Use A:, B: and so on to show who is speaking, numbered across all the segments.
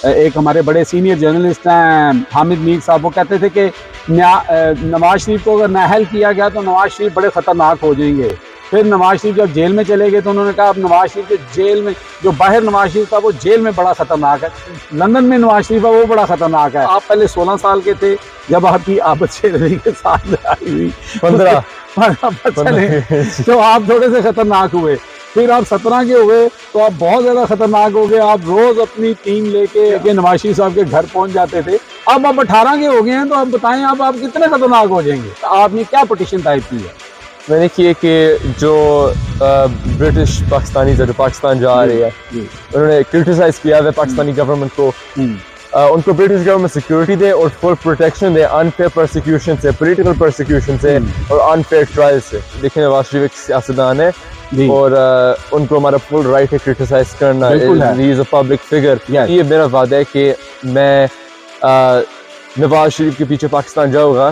A: एक हमारे बड़े सीनियर जर्नलिस्ट हैं हामिद मीर साहब, वो कहते थे कि नवाज शरीफ को अगर नाअहल किया गया तो नवाज शरीफ बड़े ख़तरनाक हो जाएंगे। फिर नवाज शरीफ जब जेल में चले गए तो उन्होंने कहा अब नवाज शरीफ के जेल में, जो बाहर नवाज शरीफ था वो जेल में बड़ा ख़तरनाक है, लंदन में नवाज शरीफ है वो बड़ा ख़तरनाक है। आप पहले 16 साल के थे जब आपकी आबद शेर अली के साथ लड़ाई हुई, 15 तो आप थोड़े से ख़तरनाक हुए। फिर आप 17 के हुए तो आप बहुत ज़्यादा ख़तरनाक हो गए। आप रोज़ अपनी टीम लेके नवाज शरीफ साहब के घर पहुंच जाते थे। अब आप 18 के हो गए हैं तो आप बताएं अब आप कितने ख़तरनाक हो जाएंगे। आपने क्या पिटीशन टाइप की है?
B: मैंने किए कि जो ब्रिटिश पाकिस्तानी जो पाकिस्तान जा रहे हैं उन्होंने क्रिटिसाइज किया है पाकिस्तानी गवर्नमेंट को, उनको ब्रिटिश गवर्नमेंट सिक्योरिटी दे और फुल प्रोटेक्शन दे अनफेयर प्रोसिक्यूशन से, पॉलिटिकल प्रोसिक्यूशन से और अनफेयर ट्रायल से। देखिए नवाज शरीफ एक सियासतदान है और उनको हमारा फुल राइट है क्रिटिसाइज करना, he is a public figure. ये मेरा वादा है कि मैं नवाज शरीफ के पीछे पाकिस्तान जाऊंगा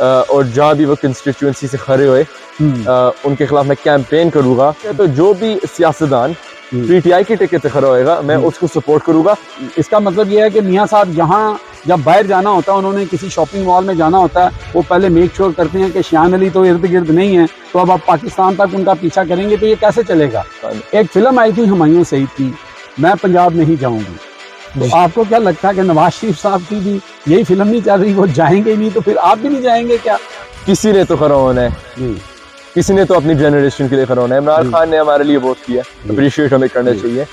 B: और जहाँ भी वो कंस्टिट्यूएंसी से खड़े हुए उनके खिलाफ मैं कैंपेन करूंगा। तो जो भी सियासतदान पीटीआई के टिकट से खड़ा होएगा मैं उसको सपोर्ट करूंगा।
A: इसका मतलब ये है कि मियाँ साहब यहाँ जब बाहर जाना होता है, उन्होंने किसी शॉपिंग मॉल में जाना होता है, वो पहले मेक श्योर करते हैं कि शान अली तो इर्द गिर्द नहीं है, तो अब आप पाकिस्तान तक उनका पीछा करेंगे तो ये कैसे चलेगा? एक फिल्म आई थी हुमायूं सईद की, मैं पंजाब नहीं जाऊंगी, तो आपको क्या लगता है कि नवाज शरीफ साहब की भी यही फिल्म नहीं चल रही, वो जाएंगे नहीं तो फिर आप भी नहीं जाएंगे क्या?
B: किसी ने तो खड़ा होना है, किसी ने तो अपनी जनरेशन के लिए खड़ा होना है। इमरान खान ने हमारे लिए वोट किया, अप्रिशिएट हमें करना चाहिए,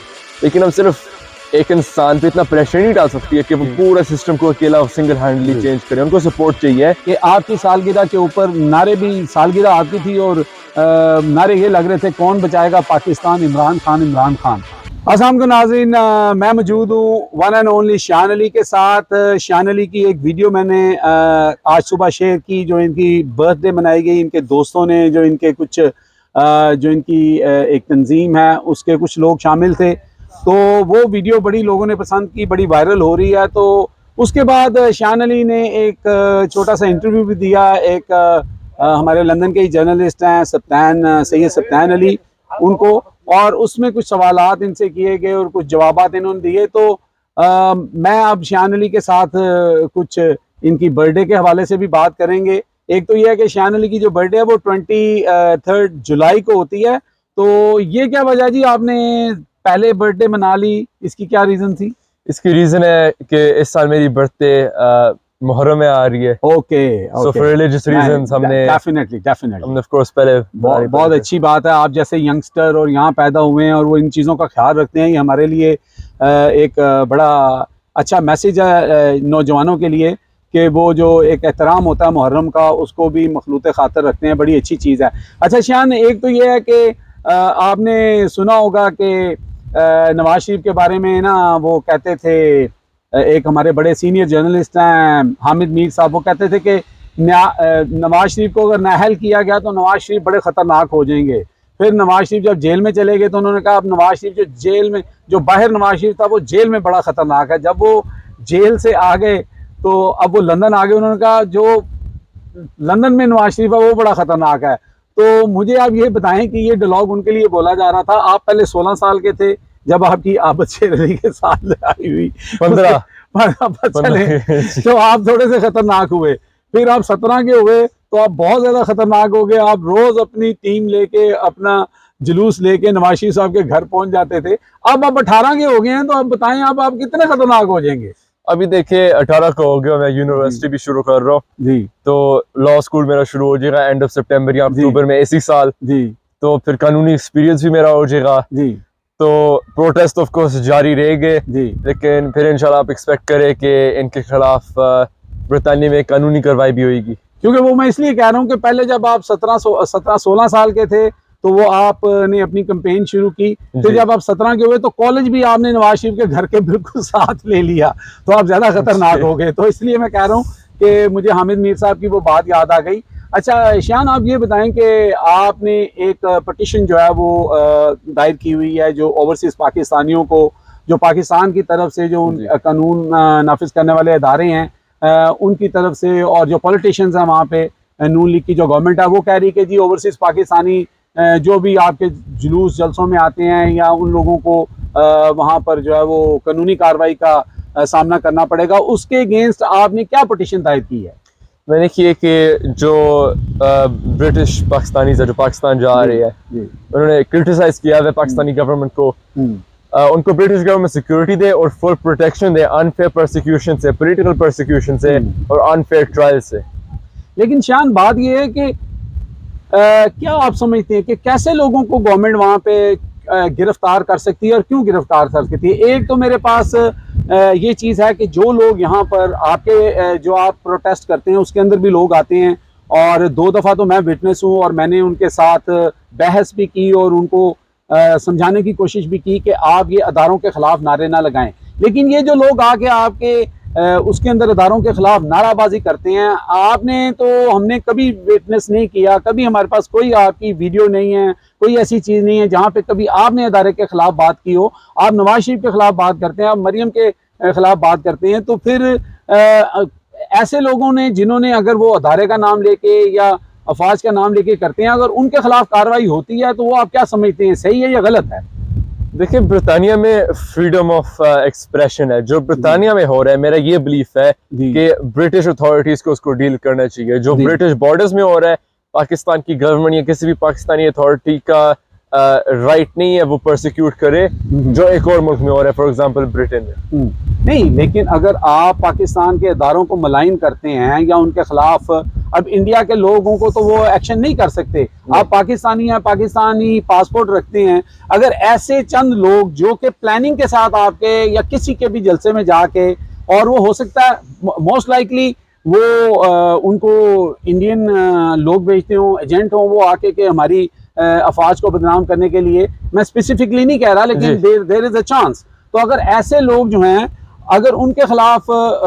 B: लेकिन हम सिर्फ एक इंसान पे इतना प्रेशर नहीं डाल सकती है कि वो पूरा सिस्टम को अकेला सिंगल हैंडली चेंज करे। उनको सपोर्ट चाहिए कि
A: आपकी सालगिरह के ऊपर नारे भी, सालगिरह आपकी थी और नारे ये लग रहे थे कौन बचाएगा पाकिस्तान, इमरान खान इमरान खान। अस्सलाम नाज़रीन, मैं मौजूद हूँ वन एंड ओनली शान अली के साथ। शान अली की एक वीडियो मैंने आज सुबह शेयर की, जो इनकी बर्थडे मनाई गई, इनके दोस्तों ने, जो इनके कुछ जो इनकी एक तंजीम है उसके कुछ लोग शामिल थे, तो वो वीडियो बड़ी लोगों ने पसंद की, बड़ी वायरल हो रही है। तो उसके बाद शान अली ने एक छोटा सा इंटरव्यू भी दिया, एक हमारे लंदन के ही जर्नलिस्ट हैं सैयद सप्तान अली, उनको, और उसमें कुछ सवालात इनसे किए गए और कुछ जवाबात इन्होंने दिए। तो मैं अब शान अली के साथ कुछ इनकी बर्थडे के हवाले से भी बात करेंगे। एक तो यह है कि शान अली की जो बर्थडे है वो 23 जुलाई को होती है, तो ये क्या वजह जी आपने पहले बर्थडे मना ली, इसकी क्या रीज़न थी?
B: इसकी रीज़न है कि इस साल मेरी बर्थडे मुहर्रम में आ रही है।
A: Okay,
B: so for religious reasons हमने
A: डेफिनेटली
B: हमने ऑफ कोर्स पहले
A: बहुत अच्छी बात है, आप जैसे यंगस्टर और यहाँ पैदा हुए हैं और वो इन चीज़ों का ख्याल रखते हैं, ये हमारे लिए एक बड़ा अच्छा मैसेज है नौजवानों के लिए कि वो जो एक एहतराम होता है मुहर्रम का उसको भी मखलूत खातर रखते हैं, बड़ी अच्छी चीज़ है। अच्छा शान, एक तो ये है कि आपने सुना होगा कि नवाज शरीफ के बारे में ना वो कहते थे, एक हमारे बड़े सीनियर जर्नलिस्ट हैं हामिद मीर साहब, वो कहते थे कि नवाज शरीफ को अगर नाअहल किया गया तो नवाज शरीफ बड़े ख़तरनाक हो जाएंगे। फिर नवाज शरीफ जब जेल में चले गए तो उन्होंने कहा अब नवाज शरीफ जो जेल में, जो बाहर नवाज शरीफ था वो जेल में बड़ा ख़तरनाक है। जब वो जेल से आ गए तो अब वो लंदन आ गए, उन्होंने कहा जो लंदन में नवाज शरीफ है वो बड़ा ख़तरनाक है। तो मुझे आप ये बताएं कि ये डायलॉग उनके लिए बोला जा रहा था, आप पहले 16 साल के थे जब आपकी आबद शेर अली के साथ लड़ाई हुई,
B: 15
A: तो आप थोड़े से खतरनाक हुए। फिर आप 17 के हुए तो आप बहुत ज्यादा खतरनाक हो गए। आप रोज अपनी टीम लेके, अपना जुलूस लेके नवाज शरीफ साहब के घर पहुंच जाते थे। अब आप 18 के हो गए हैं, तो आप बताएं अब आप कितने खतरनाक हो जाएंगे?
B: अभी देखिए 18 का हो गया, मैं यूनिवर्सिटी भी शुरू कर रहा हूँ
A: जी,
B: तो लॉ स्कूल मेरा शुरू हो जाएगा एंड ऑफ सितंबर या अक्टूबर में इसी साल जी। तो फिर कानूनी एक्सपीरियंस भी मेरा हो जाएगा जी। तो प्रोटेस्ट ऑफ कोर्स जारी रहेंगे जी, लेकिन फिर इंशाल्लाह आप एक्सपेक्ट करें कि इनके खिलाफ बरतानिया में कानूनी कार्रवाई भी होगी।
A: क्योंकि वो मैं इसलिए कह रहा हूँ कि पहले जब आप 17-16 साल के थे तो वो आपने अपनी कैंपेन शुरू की, फिर जब आप 17 के हुए तो कॉलेज भी आपने नवाज शरीफ के घर के बिल्कुल साथ ले लिया, तो आप ज्यादा खतरनाक हो गए। तो इसलिए मैं कह रहा हूँ कि मुझे हामिद मीर साहब की वो बात याद आ गई। अच्छा शान, आप ये बताएं कि आपने एक पटिशन जो है वो दायर की हुई है, जो ओवरसीज पाकिस्तानियों को, जो पाकिस्तान की तरफ से जो कानून नाफिज करने वाले अदारे हैं उनकी तरफ से, और जो पॉलिटिशियंस हैं वहाँ पे, नून लीग की जो गवर्नमेंट है वो कह रही कि जी ओवरसीज पाकिस्तानी जो भी आपके जुलूस जलसों में आते हैं या उन लोगों को वहाँ पर जो है वो कानूनी कार्रवाई का सामना करना पड़ेगा। उसके अगेंस्ट आपने क्या पिटीशन दायर की है?
B: मैंने की है कि जो ब्रिटिश पाकिस्तानी जो पाकिस्तान जा रहे हैं, उन्होंने क्रिटिसाइज किया है पाकिस्तानी गवर्नमेंट को। उनको ब्रिटिश गवर्नमेंट सिक्योरिटी दे और फुल प्रोटेक्शन दे अनफेयर प्रोसिक्यूशन से, पॉलिटिकल प्रोसिक्यूशन से और अनफेयर ट्रायल से।
A: लेकिन शान बात ये है कि क्या आप समझते हैं कि कैसे लोगों को गवर्नमेंट वहाँ पे गिरफ्तार कर सकती है और क्यों गिरफ्तार कर सकती है? एक तो मेरे पास ये चीज़ है कि जो लोग यहाँ पर आपके जो आप प्रोटेस्ट करते हैं उसके अंदर भी लोग आते हैं, और 2 दफ़ा तो मैं विटनेस हूँ और मैंने उनके साथ बहस भी की और उनको समझाने की कोशिश भी की कि आप ये अदारों के ख़िलाफ़ नारे ना लगाएं। लेकिन ये जो लोग आके आपके उसके अंदर अदारों के ख़िलाफ़ नाराबाजी करते हैं, आपने तो हमने कभी विटनेस नहीं किया, कभी हमारे पास कोई आपकी वीडियो नहीं है, कोई ऐसी चीज़ नहीं है जहाँ पे कभी आपने अदारे के ख़िलाफ़ बात की हो। आप नवाज शरीफ के ख़िलाफ़ बात करते हैं, आप मरियम के ख़िलाफ़ बात करते हैं, तो फिर ऐसे लोगों ने जिन्होंने अगर वो अदारे का नाम लेके या अफवाज का नाम लेके करते हैं, अगर उनके ख़िलाफ़ कार्रवाई होती है तो वो आप क्या समझते हैं, सही है या गलत है?
B: देखिए, ब्रिटानिया में फ्रीडम ऑफ एक्सप्रेशन है। जो ब्रिटानिया में हो रहा है, मेरा ये बिलीफ है कि ब्रिटिश अथॉरिटीज को उसको डील करना चाहिए। जो ब्रिटिश बॉर्डर्स में हो रहा है, पाकिस्तान की गवर्नमेंट या किसी भी पाकिस्तानी अथॉरिटी का राइट नहीं है वो प्रोसिक्यूट करे जो एक और मुल्क में हो रहा है, फॉर एग्जांपल ब्रिटेन में।
A: नहीं, लेकिन अगर आप पाकिस्तान के इदारों को मलाइन करते हैं या उनके खिलाफ, अब इंडिया के लोगों को तो वो एक्शन नहीं कर सकते। आप पाकिस्तानी हैं, पाकिस्तानी पासपोर्ट रखते हैं, अगर ऐसे चंद लोग जो कि प्लानिंग के साथ आपके या किसी के भी जलसे में जाके, और वो हो सकता है मोस्ट लाइकली वो उनको इंडियन लोग भेजते हों, एजेंट हों, वो आके के हमारी अफवाज को बदनाम करने के लिए, मैं स्पेसिफिकली नहीं कह रहा, लेकिन देयर इज अ चांस। तो अगर ऐसे लोग जो हैं, अगर उनके खिलाफ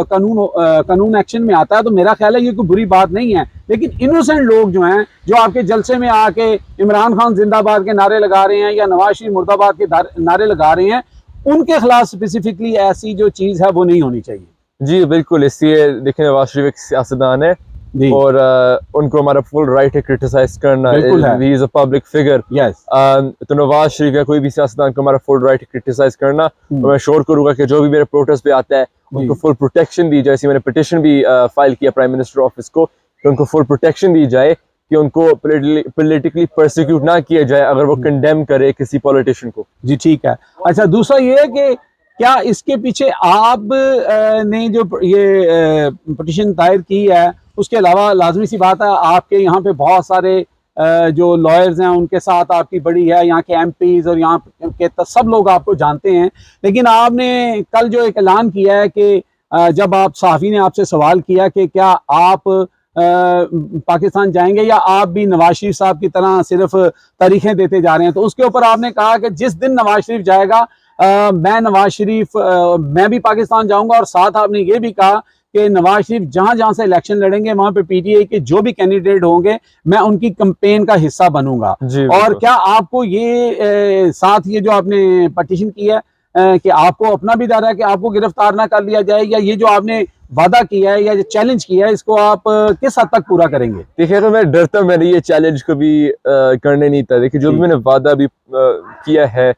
A: कानून एक्शन में आता है तो मेरा ख्याल है ये कोई बुरी बात नहीं है। लेकिन इनोसेंट लोग जो हैं, जो आपके जलसे में आके इमरान खान जिंदाबाद के नारे लगा रहे हैं या नवाज शरीफ मुर्दाबाद के नारे लगा रहे हैं, उनके खिलाफ स्पेसिफिकली ऐसी जो चीज़ है वो नहीं होनी चाहिए।
B: जी बिल्कुल, इसलिए देखिए नवाज शरीफ एक सियासतदान है और उनको हमारा फुल राइट है क्रिटिसाइज करना। He is a public figure. तो नवाज शरीफ या कोई भी सियासतदान को हमारा फुल राइट है क्रिटिसाइज करना। और मैं श्योर करूंगा कि जो भी मेरे प्रोटेस्ट पे आता है उनको फुल प्रोटेक्शन दी जाए। मैंने पिटिशन भी फाइल किया प्राइम मिनिस्टर ऑफिस को कि उनको फुल प्रोटेक्शन दी जाए, कि उनको पॉलिटिकली प्रोसिक्यूट ना किया जाए अगर वो कंडेम करे किसी पॉलिटिशियन को।
A: जी ठीक है। अच्छा, दूसरा ये है कि क्या इसके पीछे आप ने जो ये पिटिशन दायर की है, उसके अलावा लाजमी सी बात है आपके यहाँ पे बहुत सारे जो लॉयर्स हैं उनके साथ आपकी बड़ी है, यहाँ के एमपीज और यहाँ के सब लोग आपको जानते हैं, लेकिन आपने कल जो एक ऐलान किया है कि जब आप सहाफ़ी ने आपसे सवाल किया कि क्या आप पाकिस्तान जाएंगे या आप भी नवाज शरीफ साहब की तरह सिर्फ तारीखें देते जा रहे हैं, तो उसके ऊपर आपने कहा कि जिस दिन नवाज शरीफ जाएगा मैं भी पाकिस्तान जाऊंगा, और साथ आपने ये भी कहा कि नवाज शरीफ जहां जहां से इलेक्शन लड़ेंगे वहां पे पीटीआई के जो भी कैंडिडेट होंगे मैं उनकी कैंपेन का हिस्सा बनूंगा। और क्या आपको ये साथ ये जो आपने पिटीशन की है कि आपको अपना भी डर है कि आपको गिरफ्तार ना कर लिया जाए, या ये जो आपने वादा किया है या जो चैलेंज किया है इसको आप किस हद तक पूरा करेंगे?
B: देखिए, तो मैं डरता, मैंने ये चैलेंज कभी करने नहीं था। देखिए, जो भी मैंने वादा भी किया है,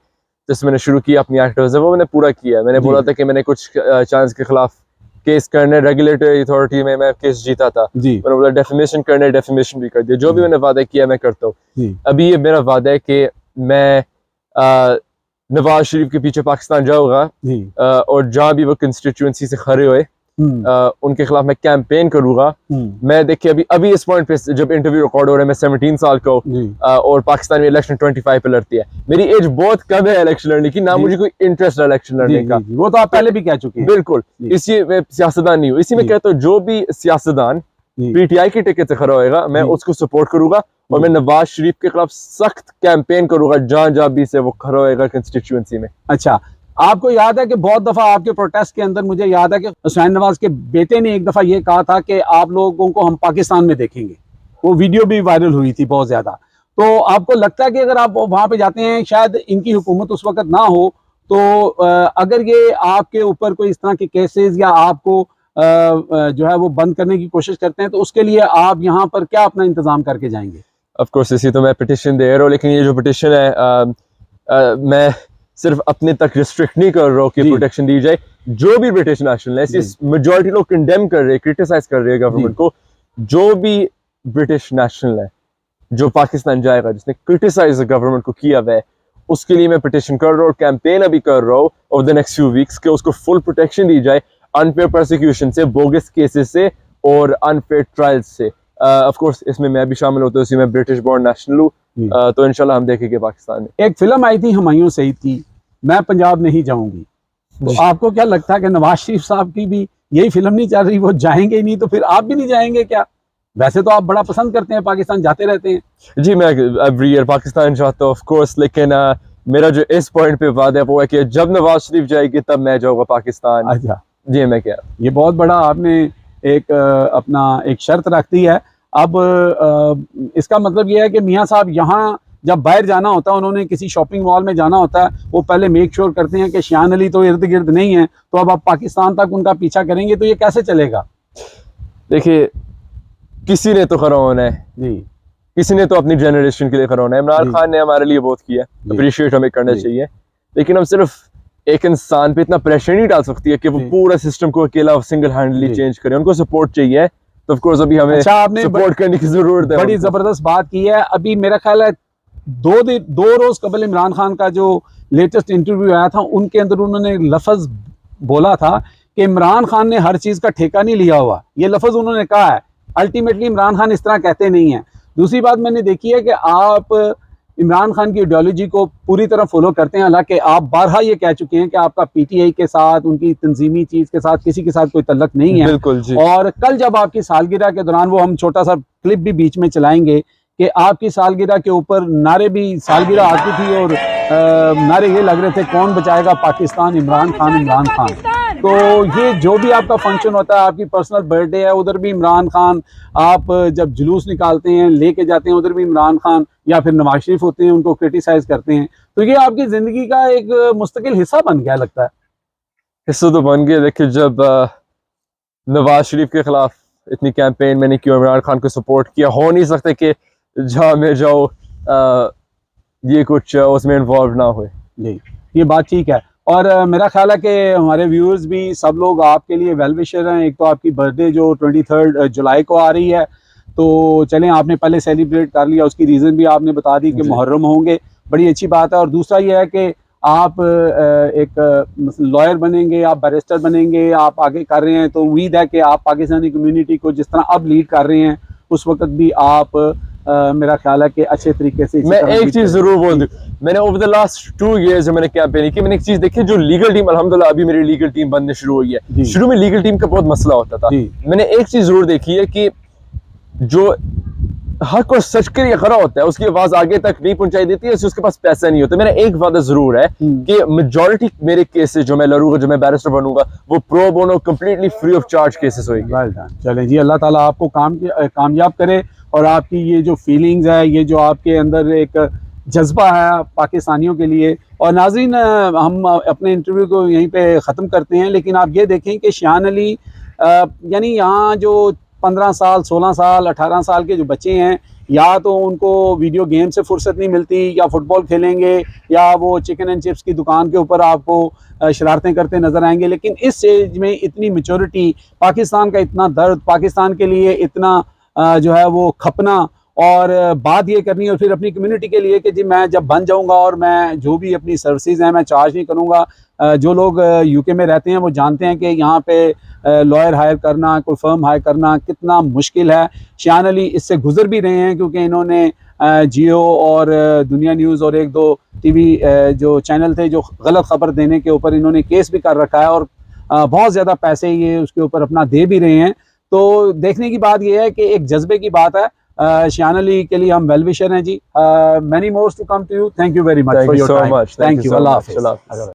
B: जिससे मैंने शुरू किया अपनी एक्टिविटीज, वो मैंने पूरा किया है। मैंने बोला था कि मैंने कुछ चांस के खिलाफ केस करने, रेगुलेटरी अथॉरिटी में मैं केस जीता था। मैंने बोला डेफेमेशन करने, डेफेमेशन भी कर दिया। जो भी मैंने वादा किया मैं करता हूँ। अभी ये मेरा वादा है कि मैं नवाज शरीफ के पीछे पाकिस्तान जाऊंगा और जहाँ भी वो कंस्टिट्यूएंसी से खड़े हुए उनके खिलाफ मैं कैंपेन करूंगा। मैं देखिए अभी इस पॉइंट पे जब इंटरव्यू रिकॉर्ड हो रहा है, मैं 17 साल का हूँ और पाकिस्तान में इलेक्शन 25 पे लड़ती है। मेरी एज बहुत कम है इलेक्शन लड़ने की, ना मुझे कोई इंटरेस्ट है इलेक्शन लड़ने का।
A: वो तो आप पहले भी कह चुके हैं।
B: बिल्कुल, इसी में सियासतदान नहीं हूँ। इसी में कहता हूँ जो भी सियासतदान पीटीआई की टिकट से खड़ा होएगा मैं उसको सपोर्ट करूंगा, और मैं नवाज शरीफ के खिलाफ सख्त कैंपेन करूंगा जहां जहां भी से वो खड़ा होएगा कंस्टिट्यूएंसी में।
A: अच्छा, आपको याद है कि बहुत दफा आपके प्रोटेस्ट के अंदर मुझे याद है कि हुसैन नवाज के बेटे ने एक दफा ये कहा था कि आप लोगों को हम पाकिस्तान में देखेंगे। वो वीडियो भी वायरल हुई थी बहुत ज्यादा। तो आपको लगता है कि अगर आप वहां पे जाते हैं, शायद इनकी हुकूमत उस वक्त ना हो, तो अगर ये आपके ऊपर कोई इस तरह के केसेस या आपको जो है वो बंद करने की कोशिश करते हैं, तो उसके लिए आप यहाँ पर क्या अपना इंतजाम करके जाएंगे?
B: ऑफ कोर्स, इसी तो मैं पिटिशन दे रहा हूँ, लेकिन ये जो पिटिशन है मैं सिर्फ अपने तक रिस्ट्रिक्ट नहीं कर रहा हो कि प्रोटेक्शन दी जाए। जो भी ब्रिटिश नेशनल है, मेजॉरिटी लोग कंडेम कर रहे हैं, क्रिटिसाइज कर रहे हैं गवर्नमेंट को। जो भी ब्रिटिश नेशनल है जो पाकिस्तान जाएगा, जिसने क्रिटिसाइज गवर्नमेंट को किया हुआ है, उसके लिए मैं पिटिशन कर रहा हूँ और कैंपेन अभी कर रहा हूँ over the next few weeks कि उसको फुल प्रोटेक्शन दी जाए अनफेयर प्रोसिक्यूशन से, बोगस केसेस से और अनफेयर ट्रायल्स से। ऑफ कोर्स इसमें मैं भी शामिल होता हूँ, इसी में ब्रिटिश बॉर्न नेशनल हूँ। तो इंशाल्लाह हम देखेंगे पाकिस्तान में।
A: एक फिल्म आई थी हुमायूं सईद की, मैं पंजाब नहीं जाऊंगी, तो आपको क्या लगता है कि नवाज शरीफ साहब की भी यही फिल्म नहीं चल रही, वो जाएंगे ही नहीं, तो फिर आप भी नहीं जाएंगे क्या? वैसे तो आप बड़ा पसंद करते हैं, पाकिस्तान जाते रहते हैं।
B: जी मैं एवरी ईयर पाकिस्तान जाता हूँ ऑफ कोर्स, लेकिन मेरा जो इस पॉइंट पे वादा है वो है कि जब नवाज शरीफ जाएगी तब मैं जाऊंगा पाकिस्तान।
A: अच्छा
B: जी मैं क्या,
A: ये बहुत बड़ा आपने एक अपना एक शर्त रख दी है। अब इसका मतलब ये है कि मियाँ साहब यहाँ जब बाहर जाना होता है, उन्होंने किसी शॉपिंग मॉल में जाना होता है, वो पहले मेक श्योर करते हैं कि शान अली तो इर्द गिर्द नहीं है, तो अब आप पाकिस्तान तक उनका पीछा करेंगे तो ये कैसे चलेगा?
B: देखिए किसी ने तो खड़ा होना है जी, किसी ने तो अपनी जनरेशन के लिए खड़ा होना है। इमरान खान ने हमारे लिए बहुत किया, अप्रिशिएट हमें करना चाहिए, लेकिन हम सिर्फ एक इंसान पे इतना प्रेशर नहीं डाल सकती है कि वो पूरा सिस्टम को अकेला सिंगल हैंडली चेंज करे। उनको सपोर्ट चाहिए, तो ऑफ कोर्स अभी हमें आपने सपोर्ट करने की जरूरत है।
A: बड़ी जबरदस्त बात की है। अभी मेरा ख्याल है 2 रोज कबल इमरान खान का जो लेटेस्ट इंटरव्यू आया था, उनके अंदर उन्होंने लफ्ज बोला था कि इमरान खान ने हर चीज का ठेका नहीं लिया हुआ, ये लफ्ज उन्होंने कहा है। अल्टीमेटली इमरान खान इस तरह कहते नहीं है। दूसरी बात मैंने देखी है कि आप इमरान खान की आइडियोलॉजी को पूरी तरह फॉलो करते हैं, हालांकि आप बारहा ये कह चुके हैं कि आपका पीटीआई के साथ, उनकी तंजीमी चीज के साथ, किसी के साथ कोई तल्लक नहीं है।
B: बिल्कुल जी।
A: और कल जब आपकी सालगिरह के दौरान, वो हम छोटा सा क्लिप भी बीच में चलाएंगे कि आपकी सालगिरह के ऊपर नारे भी, सालगिरह आती थी और नारे ये लग रहे थे, कौन बचाएगा पाकिस्तान, इमरान खान, इमरान खान। तो ये जो भी आपका फंक्शन होता है, आपकी पर्सनल बर्थडे है, उधर भी इमरान खान, आप जब जुलूस निकालते हैं, लेके जाते हैं, उधर भी इमरान खान या फिर नवाज शरीफ होते हैं, उनको क्रिटिसाइज करते हैं। तो ये आपकी जिंदगी का एक मुस्तकिल हिस्सा बन गया लगता है।
B: हिस्सा तो बन गया। देखिए जब नवाज शरीफ के खिलाफ इतनी कैंपेन मैंने की, इमरान खान को सपोर्ट किया, हो नहीं सकता कि जहाँ मैं जाओ ये कुछ उसमें इन्वॉल्व ना हो।
A: जी ये बात ठीक है। और मेरा ख्याल है कि हमारे व्यूअर्स भी सब लोग आपके लिए वेल विशर हैं। एक तो आपकी बर्थडे जो 23 जुलाई को आ रही है, तो चलें आपने पहले सेलिब्रेट कर लिया, उसकी रीज़न भी आपने बता दी कि मुहर्रम होंगे, बड़ी अच्छी बात है। और दूसरा ये है कि आप एक लॉयर बनेंगे, आप बैरिस्टर बनेंगे, आप आगे कर रहे हैं, तो उम्मीद है कि आप पाकिस्तानी कम्युनिटी को जिस तरह अब लीड कर रहे हैं, उस वक्त भी आप मेरा ख्याल है कि अच्छे तरीके से।
B: मैं एक चीज जरूर बोल दूं, मैंने ओवर द लास्ट 2 years जब मैंने कैंपेन की, मैंने एक चीज देखी, जो लीगल टीम, अल्हम्दुलिल्लाह अभी मेरी लीगल टीम बनने शुरू हुई है। शुरू में लीगल टीम का बहुत मसला होता था। मैंने एक चीज जरूर देखी है कि जो हक और सच के लिए खड़ा होता है, उसकी आवाज आगे तक नहीं पहुंचाई देती है, उसके पास पैसा नहीं होता। मेरा एक वादा जरूर है कि मेजॉरिटी मेरे केसेस जो मैं लड़ूंगा, जो मैं बैरिस्टर बनूंगा, वो pro bono completely free of charge cases होंगे।
A: चलें जी, अल्लाह ताला आपको कामयाब करे, और आपकी ये जो फीलिंग्स है, ये जो आपके अंदर एक जज्बा है पाकिस्तानियों के लिए। और नाज़रीन, हम अपने इंटरव्यू को यहीं पे ख़त्म करते हैं, लेकिन आप ये देखें कि शान अली यानी यहाँ जो 15 साल, 16 साल, 18 साल के जो बच्चे हैं, या तो उनको वीडियो गेम से फुर्सत नहीं मिलती, या फुटबॉल खेलेंगे, या वो चिकन एंड चिप्स की दुकान के ऊपर आपको शरारतें करते नज़र आएंगे। लेकिन इस एज में इतनी मैच्योरिटी, पाकिस्तान का इतना दर्द, पाकिस्तान के लिए इतना जो है वो खपना, और बात ये करनी, और फिर अपनी कम्युनिटी के लिए कि जी मैं जब बन जाऊंगा और मैं जो भी अपनी सर्विसेज हैं मैं चार्ज नहीं करूंगा। जो लोग यूके में रहते हैं वो जानते हैं कि यहाँ पे लॉयर हायर करना, कोई फर्म हायर करना कितना मुश्किल है। शान अली इससे गुजर भी रहे हैं, क्योंकि इन्होंने जियो और दुनिया न्यूज़ और 1-2 टीवी जो चैनल थे, जो गलत खबर देने के ऊपर इन्होंने केस भी कर रखा है, और बहुत ज़्यादा पैसे ये उसके ऊपर अपना दे भी रहे हैं। तो देखने की बात यह है कि एक जज्बे की बात है। शान अली के लिए हम वेल विशर हैं जी। Many mores to come to you. Thank you very much for your time. Thank you. अल्लाह हाफ़िज़।